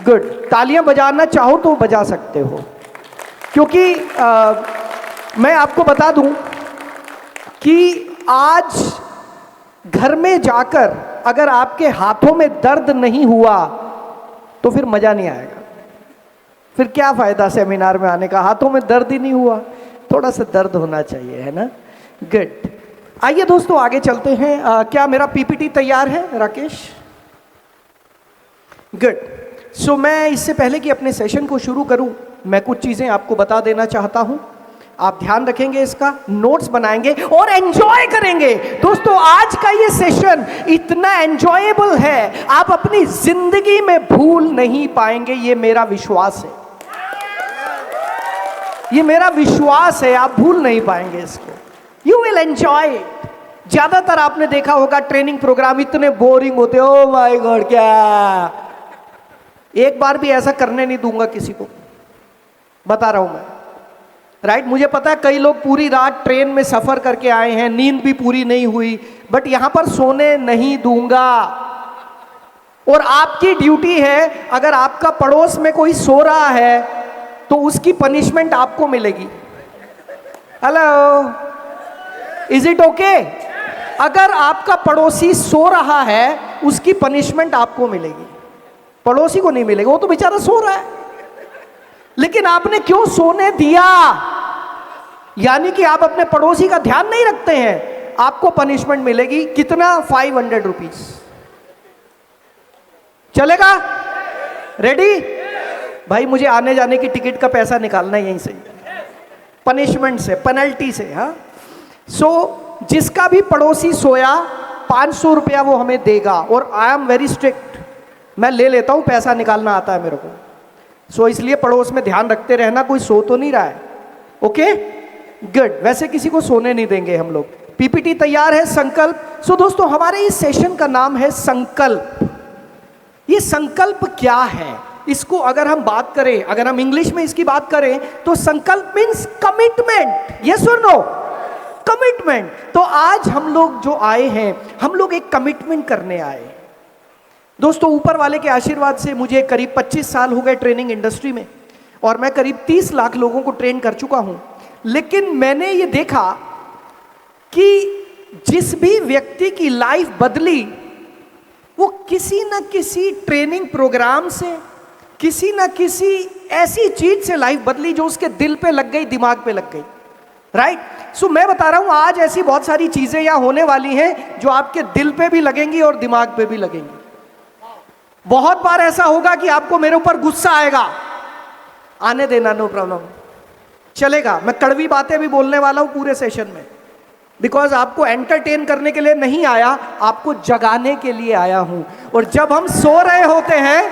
Good, तालियां बजाना चाहो तो बजा सकते हो, क्योंकि मैं आपको बता दूं कि आज घर में जाकर अगर आपके हाथों में दर्द नहीं हुआ तो फिर मजा नहीं आएगा। फिर क्या फायदा सेमिनार में आने का, हाथों में दर्द ही नहीं हुआ। थोड़ा सा दर्द होना चाहिए, है ना। गुड, आइए दोस्तों आगे चलते हैं। क्या मेरा पीपीटी तैयार है राकेश? गुड। सो मैं इससे पहले कि अपने सेशन को शुरू करूं, मैं कुछ चीजें आपको बता देना चाहता हूं। आप ध्यान रखेंगे, इसका नोट्स बनाएंगे और एंजॉय करेंगे। दोस्तों आज का ये सेशन इतना एंजॉयबल है, आप अपनी जिंदगी में भूल नहीं पाएंगे, ये मेरा विश्वास है। ये मेरा विश्वास है, आप भूल नहीं पाएंगे इसको। You will enjoy it. ज्यादातर आपने देखा होगा ट्रेनिंग प्रोग्राम इतने बोरिंग होते, ओ माय गॉड क्या। एक बार भी ऐसा करने नहीं दूंगा किसी को, बता रहा हूं मैं, राइट। मुझे पता है कई लोग पूरी रात ट्रेन में सफर करके आए हैं, नींद भी पूरी नहीं हुई, बट यहां पर सोने नहीं दूंगा। और आपकी ड्यूटी है, अगर आपका पड़ोस में कोई सो रहा है तो उसकी पनिशमेंट आपको मिलेगी। Hello, is it okay? अगर आपका पड़ोसी सो रहा है उसकी पनिशमेंट आपको मिलेगी, पड़ोसी को नहीं मिलेगी, वो तो बेचारा सो रहा है। लेकिन आपने क्यों सोने दिया, यानी कि आप अपने पड़ोसी का ध्यान नहीं रखते हैं, आपको पनिशमेंट मिलेगी। कितना? 500 रुपीज। चलेगा? रेडी? भाई मुझे आने जाने की टिकट का पैसा निकालना है यहीं से, पनिशमेंट से, पेनल्टी से। हाँ, सो जिसका भी पड़ोसी सोया 500 रुपया वो हमें देगा। और आई एम वेरी स्ट्रिक्ट, मैं ले लेता हूं, पैसा निकालना आता है मेरे को। सो इसलिए पड़ोस में ध्यान रखते रहना, कोई सो तो नहीं रहा है। Okay, good. वैसे किसी को सोने नहीं देंगे हम लोग। पीपीटी तैयार है, संकल्प। सो दोस्तों हमारे इस सेशन का नाम है संकल्प। ये संकल्प क्या है, इसको अगर हम बात करें, अगर हम इंग्लिश में इसकी बात करें तो संकल्प मीन्स कमिटमेंट। यस और नो? कमिटमेंट। तो आज हम लोग जो आए हैं, हम लोग एक कमिटमेंट करने आए। दोस्तों ऊपर वाले के आशीर्वाद से मुझे करीब 25 साल हो गए ट्रेनिंग इंडस्ट्री में, और मैं करीब 30 लाख लोगों को ट्रेन कर चुका हूं। लेकिन मैंने ये देखा कि जिस भी व्यक्ति की लाइफ बदली, वो किसी न किसी ट्रेनिंग प्रोग्राम से, किसी न किसी ऐसी चीज से लाइफ बदली जो उसके दिल पे लग गई, दिमाग पे लग गई, राइट। सो मैं बता रहा हूं आज ऐसी बहुत सारी चीजें यहां होने वाली हैं जो आपके दिल पे भी लगेंगी और दिमाग पे भी लगेंगी। बहुत बार ऐसा होगा कि आपको मेरे ऊपर गुस्सा आएगा, आने देना, नो प्रॉब्लम, चलेगा। मैं कड़वी बातें भी बोलने वाला हूं पूरे सेशन में, बिकॉज आपको एंटरटेन करने के लिए नहीं आया, आपको जगाने के लिए आया हूं। और जब हम सो रहे होते हैं,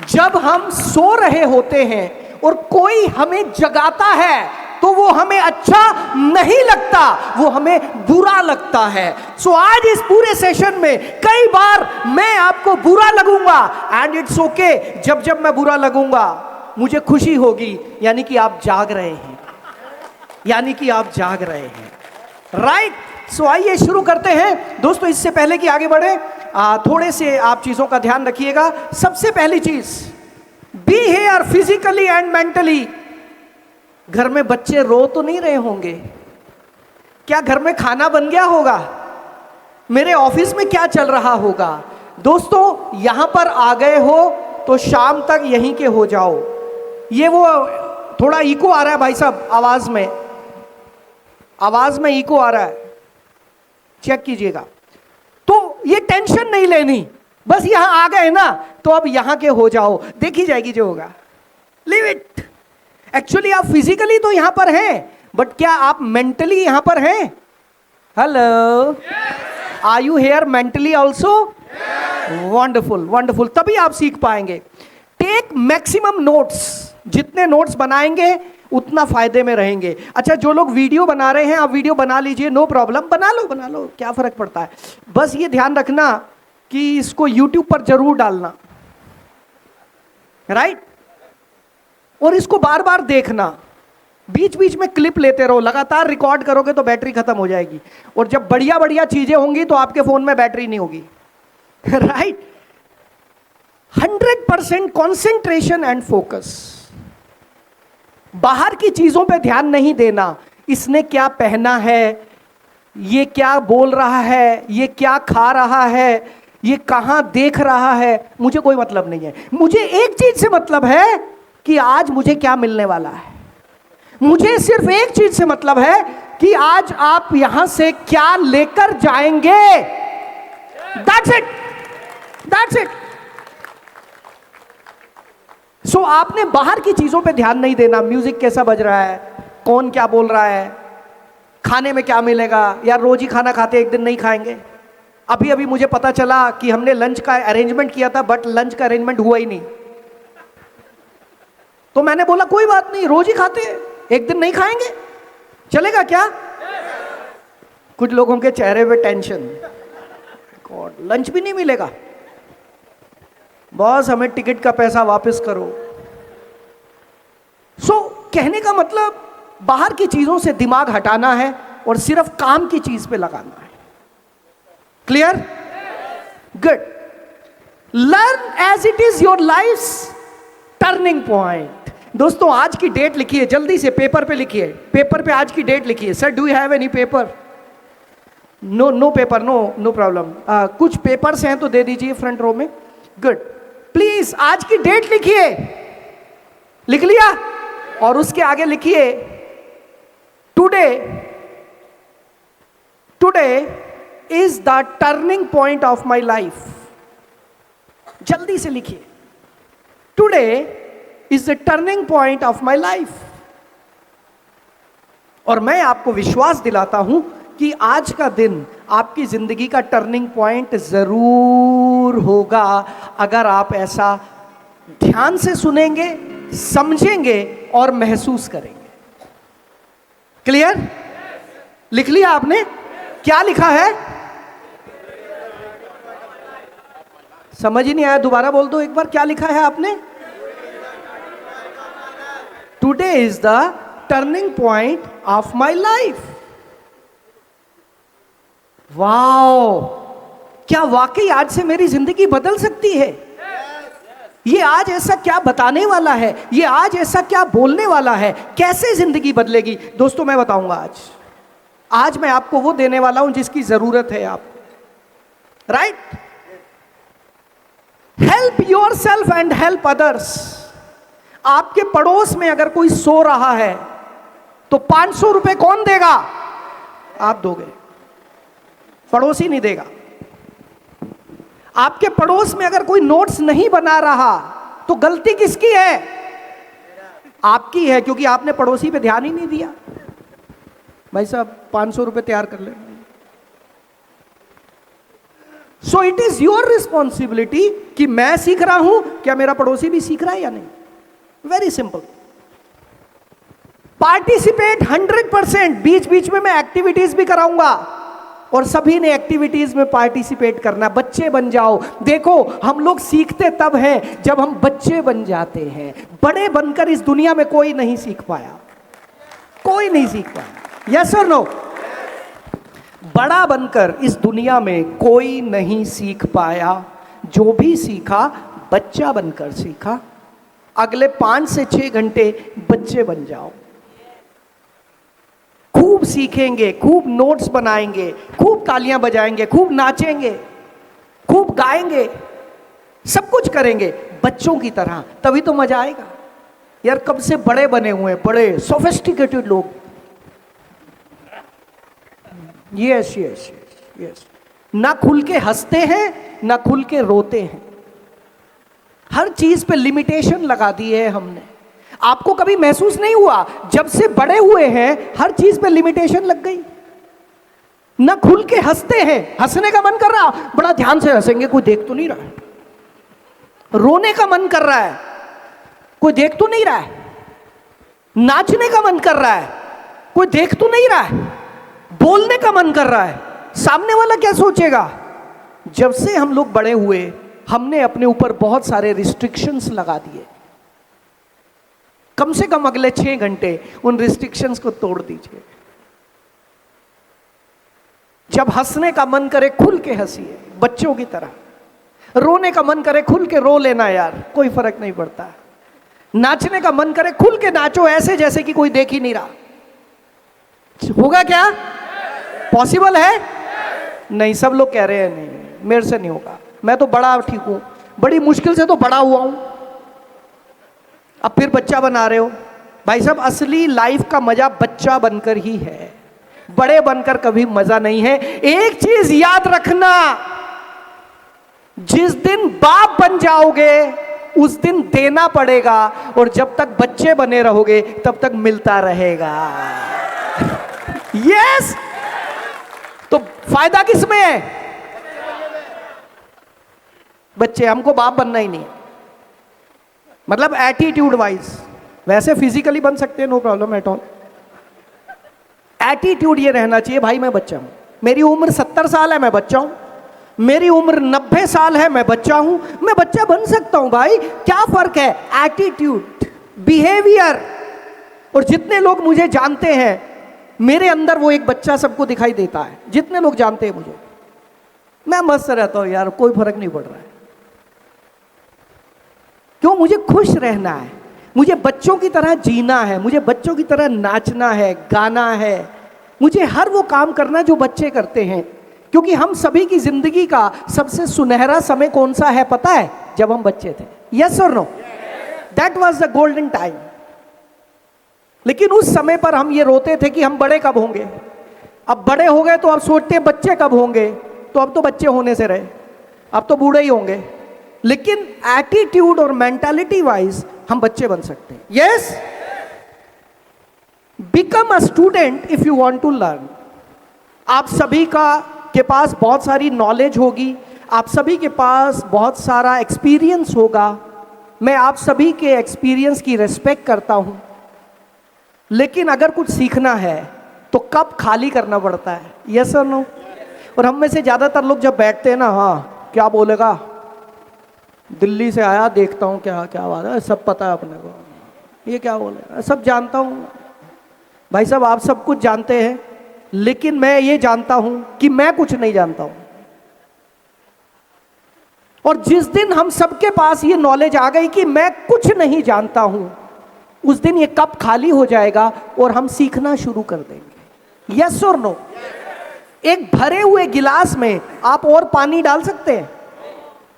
जब हम सो रहे होते हैं और कोई हमें जगाता है तो वो हमें अच्छा नहीं लगता, वो हमें बुरा लगता है। सो आज इस पूरे सेशन में कई बार मैं आपको बुरा लगूंगा, एंड इट्स ओके। जब जब मैं बुरा लगूंगा मुझे खुशी होगी, यानी कि आप जाग रहे हैं, यानी कि आप जाग रहे हैं, राइट। सो आइए शुरू करते हैं दोस्तों। इससे पहले कि आगे बढ़े, थोड़े से आप चीजों का ध्यान रखिएगा। सबसे पहली चीज, be here physically and mentally. घर में बच्चे रो तो नहीं रहे होंगे? क्या घर में खाना बन गया होगा? मेरे ऑफिस में क्या चल रहा होगा? दोस्तों यहां पर आ गए हो तो शाम तक यहीं के हो जाओ। ये वो थोड़ा इको आ रहा है भाई साहब, आवाज में इको आ रहा है, चेक कीजिएगा। तो ये टेंशन नहीं लेनी, बस यहां आ गए ना तो अब यहां के हो जाओ, देखी जाएगी जो होगा, लीव इट। एक्चुअली आप फिजिकली तो यहां पर हैं, बट क्या आप मेंटली यहां पर हैं? Hello, are you here mentally also? Wonderful wonderful, तभी आप सीख पाएंगे। टेक मैक्सिमम नोट्स, जितने नोट्स बनाएंगे उतना फायदे में रहेंगे। अच्छा, जो लोग वीडियो बना रहे हैं आप वीडियो बना लीजिए, नो प्रॉब्लम, बना लो, क्या फर्क पड़ता है। बस ये ध्यान रखना कि इसको यूट्यूब पर जरूर डालना, राइट। और इसको बार बार देखना, बीच बीच में क्लिप लेते रहो, लगातार रिकॉर्ड करोगे तो बैटरी खत्म हो जाएगी, और जब बढ़िया बढ़िया चीजें होंगी तो आपके फोन में बैटरी नहीं होगी, राइट। 100% concentration and focus. बाहर की चीजों पे ध्यान नहीं देना, इसने क्या पहना है, ये क्या बोल रहा है, ये क्या खा रहा है, ये कहां देख रहा है, मुझे कोई मतलब नहीं है। मुझे एक चीज से मतलब है कि आज मुझे क्या मिलने वाला है। मुझे सिर्फ एक चीज से मतलब है कि आज आप यहां से क्या लेकर जाएंगे। That's it, that's it. So आपने बाहर की चीजों पे ध्यान नहीं देना, म्यूजिक कैसा बज रहा है, कौन क्या बोल रहा है, खाने में क्या मिलेगा, यार रोज ही खाना खाते एक दिन नहीं खाएंगे। अभी अभी मुझे पता चला कि हमने लंच का अरेंजमेंट किया था बट लंच का अरेंजमेंट हुआ ही नहीं। तो मैंने बोला कोई बात नहीं, रोज ही खाते हैं, एक दिन नहीं खाएंगे, चलेगा क्या? कुछ लोगों के चेहरे पे टेंशन, गॉड लंच भी नहीं मिलेगा, बॉस हमें टिकट का पैसा वापस करो। सो कहने का मतलब बाहर की चीजों से दिमाग हटाना है और सिर्फ काम की चीज पे लगाना है। Clear? Good. Learn as it is your life's turning point. दोस्तों आज की डेट लिखिए, जल्दी से पेपर पे लिखिए, पेपर पे आज की डेट लिखिए। Sir do you have any paper? No, no paper, no problem. कुछ पेपर्स हैं तो दे दीजिए फ्रंट रो में। गुड। प्लीज आज की डेट लिखिए। लिख लिया? और उसके आगे लिखिए today, today is the turning point of my life. जल्दी से लिखिए, today is the turning point of my life. और मैं आपको विश्वास दिलाता हूं कि आज का दिन आपकी जिंदगी का टर्निंग पॉइंट जरूर होगा, अगर आप ऐसा ध्यान से सुनेंगे, समझेंगे और महसूस करेंगे। क्लियर? लिख लिया आपने? क्या लिखा है? समझ ही नहीं आया, दोबारा बोल दो एक बार, क्या लिखा है आपने? Today is the turning point of my life. Wow, क्या वाकई आज से मेरी जिंदगी बदल सकती है? ये आज ऐसा क्या बताने वाला है, ये आज ऐसा क्या बोलने वाला है, कैसे जिंदगी बदलेगी? दोस्तों मैं बताऊंगा आज मैं आपको वो देने वाला हूं जिसकी जरूरत है आपको। Right? Help your self and help others. आपके पड़ोस में अगर कोई सो रहा है तो 500 रुपए कौन देगा? आप दोगे, पड़ोसी नहीं देगा। आपके पड़ोस में अगर कोई नोट्स नहीं बना रहा तो गलती किसकी है? आपकी है, क्योंकि आपने पड़ोसी पे ध्यान ही नहीं दिया। भाई साहब 500 रुपए तैयार कर ले। So it is your responsibility कि मैं सीख रहा हूं, क्या मेरा पड़ोसी भी सीख रहा है या नहीं? Very simple. पार्टिसिपेट 100%। बीच बीच में मैं एक्टिविटीज भी कराऊंगा और सभी ने एक्टिविटीज में पार्टिसिपेट करना। बच्चे बन जाओ। देखो हम लोग सीखते तब हैं जब हम बच्चे बन जाते हैं। बड़े बनकर इस दुनिया में कोई नहीं सीख पाया, कोई नहीं सीख पाया। यस और नो? बड़ा बनकर इस दुनिया में कोई नहीं सीख पाया। जो भी सीखा बच्चा बनकर सीखा। अगले 5 से 6 घंटे बच्चे बन जाओ। खूब सीखेंगे, खूब नोट्स बनाएंगे, खूब तालियां बजाएंगे, खूब नाचेंगे, खूब गाएंगे, सब कुछ करेंगे बच्चों की तरह, तभी तो मजा आएगा। यार कब से बड़े बने हुए हैं, बड़े सोफिस्टिकेटेड लोग। Yes yes yes yes. ना खुल के हंसते हैं ना खुल के रोते हैं। हर चीज पे लिमिटेशन लगा दी है हमने। आपको कभी महसूस नहीं हुआ जब से बड़े हुए हैं हर चीज पे लिमिटेशन लग गई? ना खुल के हंसते हैं, हंसने का मन कर रहा, बड़ा ध्यान से हंसेंगे, कोई देख तो नहीं रहा है। रोने का मन कर रहा है, कोई देख तो नहीं रहा है। नाचने का मन कर रहा है, कोई देख तो नहीं रहा है। बोलने का मन कर रहा है, सामने वाला क्या सोचेगा? जब से हम लोग बड़े हुए हमने अपने ऊपर बहुत सारे रिस्ट्रिक्शंस लगा दिए। कम से कम अगले 6 घंटे उन रिस्ट्रिक्शंस को तोड़ दीजिए। जब हंसने का मन करे खुल के हंसिए बच्चों की तरह। रोने का मन करे खुल के रो लेना यार, कोई फर्क नहीं पड़ता। नाचने का मन करे खुल के नाचो, ऐसे जैसे कि कोई देख ही नहीं रहा। होगा क्या? पॉसिबल है? नहीं, सब लोग कह रहे हैं नहीं, मेरे से नहीं होगा, मैं तो बड़ा ठीक हूं, बड़ी मुश्किल से तो बड़ा हुआ हूं, अब फिर बच्चा बना रहे हो। भाई साहब, असली लाइफ का मजा बच्चा बनकर ही है, बड़े बनकर कभी मजा नहीं है। एक चीज याद रखना, जिस दिन बाप बन जाओगे उस दिन देना पड़ेगा, और जब तक बच्चे बने रहोगे तब तक मिलता रहेगा। यस तो फायदा किसमें है? बच्चे, हमको बाप बनना ही नहीं, मतलब एटीट्यूड वाइज। वैसे फिजिकली बन सकते हैं, no problem at all. Attitude ये रहना चाहिए, भाई मैं बच्चा हूं, मेरी उम्र 70 साल है, मैं बच्चा हूं, मेरी उम्र 90 साल है, मैं बच्चा हूं, मैं बच्चा बन सकता हूं भाई, क्या फर्क है? Attitude, behaviour. और जितने लोग मुझे जानते हैं, मेरे अंदर वो एक बच्चा सबको दिखाई देता है। जितने लोग जानते हैं मुझे, मैं मस्त रहता हूं यार, कोई फर्क नहीं पड़ रहा है। क्यों? मुझे खुश रहना है, मुझे बच्चों की तरह जीना है, मुझे बच्चों की तरह नाचना है, गाना है, मुझे हर वो काम करना जो बच्चे करते हैं। क्योंकि हम सभी की जिंदगी का सबसे सुनहरा समय कौन सा है पता है? जब हम बच्चे थे। यस और no? That was the golden time. लेकिन उस समय पर हम ये रोते थे कि हम बड़े कब होंगे। अब बड़े हो गए तो अब सोचते हैं बच्चे कब होंगे, तो अब तो बच्चे होने से रहे, अब तो बूढ़े ही होंगे। लेकिन एटीट्यूड और मेंटालिटी वाइज हम बच्चे बन सकते हैं। Yes, become a student if you want to learn. आप सभी के पास बहुत सारी नॉलेज होगी, आप सभी के पास बहुत सारा एक्सपीरियंस होगा। मैं आप सभी के एक्सपीरियंस की रिस्पेक्ट करता हूं, लेकिन अगर कुछ सीखना है तो कब खाली करना पड़ता है। यस और नो? और हम में से ज्यादातर लोग जब बैठते हैं ना, हाँ क्या बोलेगा, दिल्ली से आया, देखता हूँ क्या क्या बात है, सब पता है अपने को, ये क्या बोलेगा, सब जानता हूँ। भाई साहब, आप सब कुछ जानते हैं, लेकिन मैं ये जानता हूं कि मैं कुछ नहीं जानता हूं। और जिस दिन हम सबके पास ये नॉलेज आ गई कि मैं कुछ नहीं जानता हूं, उस दिन ये कप खाली हो जाएगा और हम सीखना शुरू कर देंगे। यस और नो? एक भरे हुए गिलास में आप और पानी डाल सकते हैं?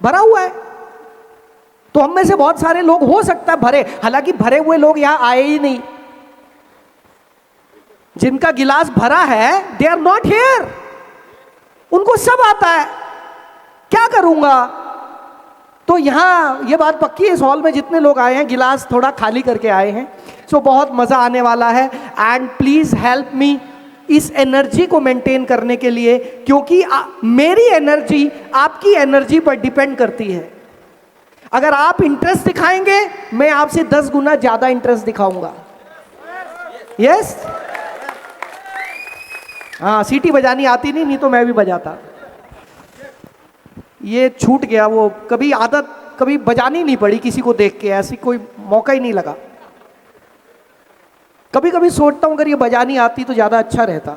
भरा हुआ है। तो हम में से बहुत सारे लोग हो सकता है भरे, हालांकि भरे हुए लोग यहां आए ही नहीं। जिनका गिलास भरा है, दे आर नॉट हियर, उनको सब आता है, क्या करूंगा? तो यहां ये बात पक्की है, इस हॉल में जितने लोग आए हैं गिलास थोड़ा खाली करके आए हैं। सो बहुत मजा आने वाला है। एंड प्लीज हेल्प मी इस एनर्जी को मेंटेन करने के लिए, क्योंकि मेरी एनर्जी आपकी एनर्जी पर डिपेंड करती है। अगर आप इंटरेस्ट दिखाएंगे, मैं आपसे 10 गुना ज्यादा इंटरेस्ट दिखाऊंगा। यस? हाँ, सीटी बजानी आती नहीं तो मैं भी बजाता। ये छूट गया, वो कभी आदत कभी बजानी नहीं पड़ी किसी को देख के, ऐसी कोई मौका ही नहीं लगा। कभी कभी सोचता हूं अगर ये बजानी आती तो ज्यादा अच्छा रहता।